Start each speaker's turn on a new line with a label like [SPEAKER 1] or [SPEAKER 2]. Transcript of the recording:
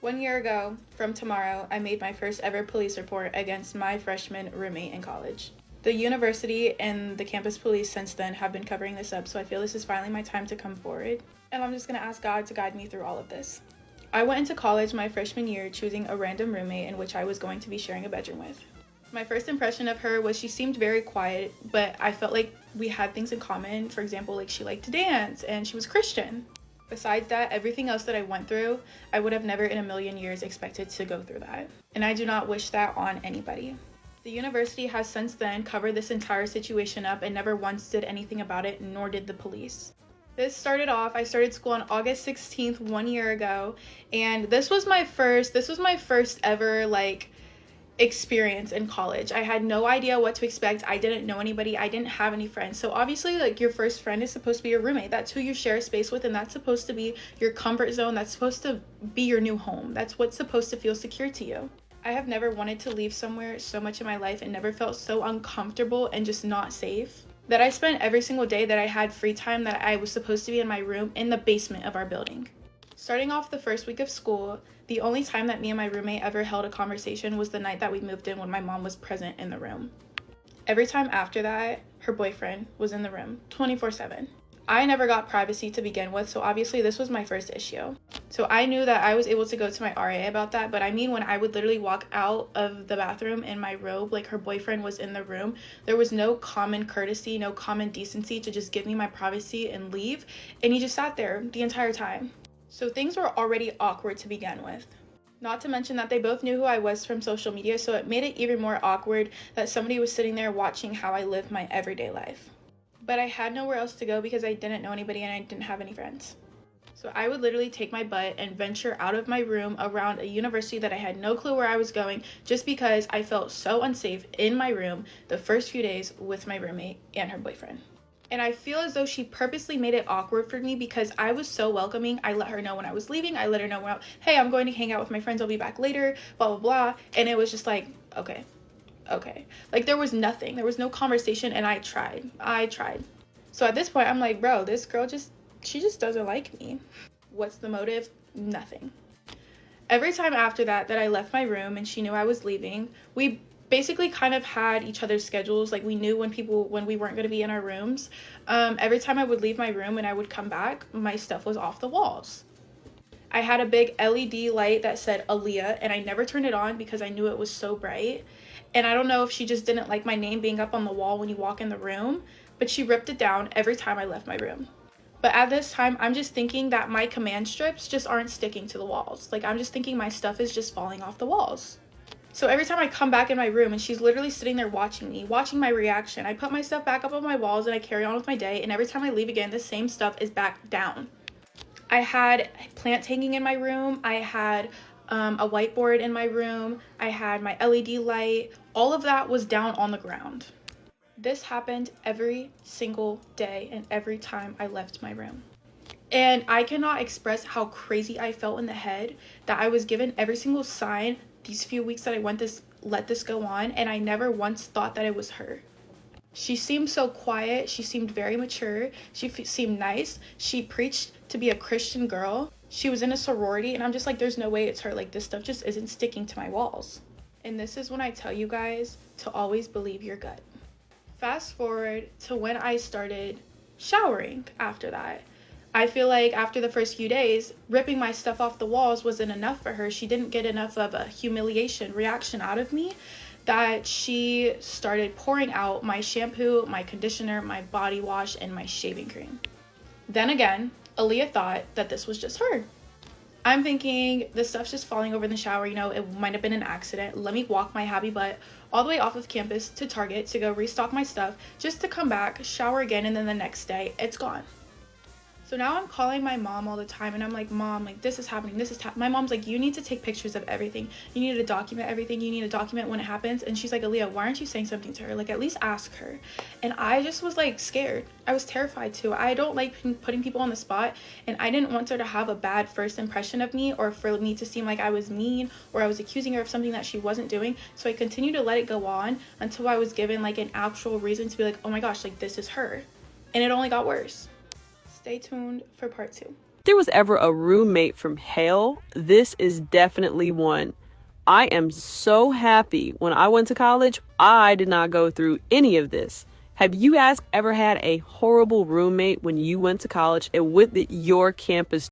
[SPEAKER 1] 1 year ago, from tomorrow, I made my first ever police report against my freshman roommate in college. The university and the campus police since then have been covering this up, so I feel this is finally my time to come forward. And I'm just gonna ask God to guide me through all of this. I went into college my freshman year choosing a random roommate in which I was going to be sharing a bedroom with. My first impression of her was she seemed very quiet, but I felt like we had things in common. For example, like she liked to dance and she was Christian. Besides that, everything else that I went through, I would have never in a million years expected to go through that. And I do not wish that on anybody. The university has since then covered this entire situation up and never once did anything about it, nor did the police. This started off, I started school on August 16th, 1 year ago, and this was my first ever experience in college. I had no idea what to expect. I didn't know anybody. I didn't have any friends. So obviously, your first friend is supposed to be your roommate. That's who you share a space with, and that's supposed to be your comfort zone. That's supposed to be your new home. That's what's supposed to feel secure to you. I have never wanted to leave somewhere so much in my life and never felt so uncomfortable and just not safe that I spent every single day that I had free time that I was supposed to be in my room in the basement of our building. Starting off the first week of school, the only time that me and my roommate ever held a conversation was the night that we moved in when my mom was present in the room. Every time after that, her boyfriend was in the room 24/7. I never got privacy to begin with, so obviously this was my first issue. So I knew that I was able to go to my RA about that, but I mean when I would literally walk out of the bathroom in my robe, like her boyfriend was in the room, there was no common courtesy, no common decency to just give me my privacy and leave, and he just sat there the entire time. So things were already awkward to begin with. Not to mention that they both knew who I was from social media, so it made it even more awkward that somebody was sitting there watching how I lived my everyday life. But I had nowhere else to go because I didn't know anybody and I didn't have any friends. So I would literally take my butt and venture out of my room around a university that I had no clue where I was going just because I felt so unsafe in my room the first few days with my roommate and her boyfriend. And I feel as though she purposely made it awkward for me because I was so welcoming. I let her know when I was leaving. I let her know, hey, I'm going to hang out with my friends. I'll be back later, blah, blah, blah. And it was just like, okay. Like there was nothing. There was no conversation and I tried. So at this point, I'm like, bro, this girl she just doesn't like me. What's the motive? Nothing. Every time after that I left my room and she knew I was leaving, we basically kind of had each other's schedules. Like we knew when we weren't going to be in our rooms. Every time I would leave my room and I would come back, my stuff was off the walls. I had a big LED light that said Aaliyah and I never turned it on because I knew it was so bright. And I don't know if she just didn't like my name being up on the wall when you walk in the room, but she ripped it down every time I left my room. But at this time, I'm just thinking that my command strips just aren't sticking to the walls. Like I'm just thinking my stuff is just falling off the walls. So every time I come back in my room and she's literally sitting there watching me, watching my reaction, I put my stuff back up on my walls and I carry on with my day. And every time I leave again, the same stuff is back down. I had plants hanging in my room. I had a whiteboard in my room. I had my LED light. All of that was down on the ground. This happened every single day and every time I left my room. And I cannot express how crazy I felt in the head that I was given every single sign these few weeks that I let this go on, and I never once thought that it was her. She seemed so quiet. She seemed very mature. She seemed nice. She preached to be a Christian girl. She was in a sorority, and I'm just like, there's no way it's her. Like, this stuff just isn't sticking to my walls. And this is when I tell you guys to always believe your gut. Fast forward to when I started showering after that. I feel like after the first few days, ripping my stuff off the walls wasn't enough for her. She didn't get enough of a humiliation reaction out of me that she started pouring out my shampoo, my conditioner, my body wash, and my shaving cream. Then again, Aaliyah thought that this was just her. I'm thinking this stuff's just falling over in the shower, it might have been an accident. Let me walk my happy butt all the way off of campus to Target to go restock my stuff just to come back, shower again, and then the next day it's gone. So now I'm calling my mom all the time and I'm like, Mom, like this is happening, my mom's like, you need to take pictures of everything. You need to document everything. You need to document when it happens. And she's like, Aaliyah, why aren't you saying something to her? Like at least ask her. And I just was like scared. I was terrified too. I don't like putting people on the spot, and I didn't want her to have a bad first impression of me or for me to seem like I was mean or I was accusing her of something that she wasn't doing. So I continued to let it go on until I was given like an actual reason to be like, oh my gosh, like this is her. And it only got worse. Stay tuned for part 2.
[SPEAKER 2] there was ever a roommate from hell, this is definitely one. I am so happy when I went to college, I did not go through any of this. Have you guys ever had a horrible roommate when you went to college, and what did your campus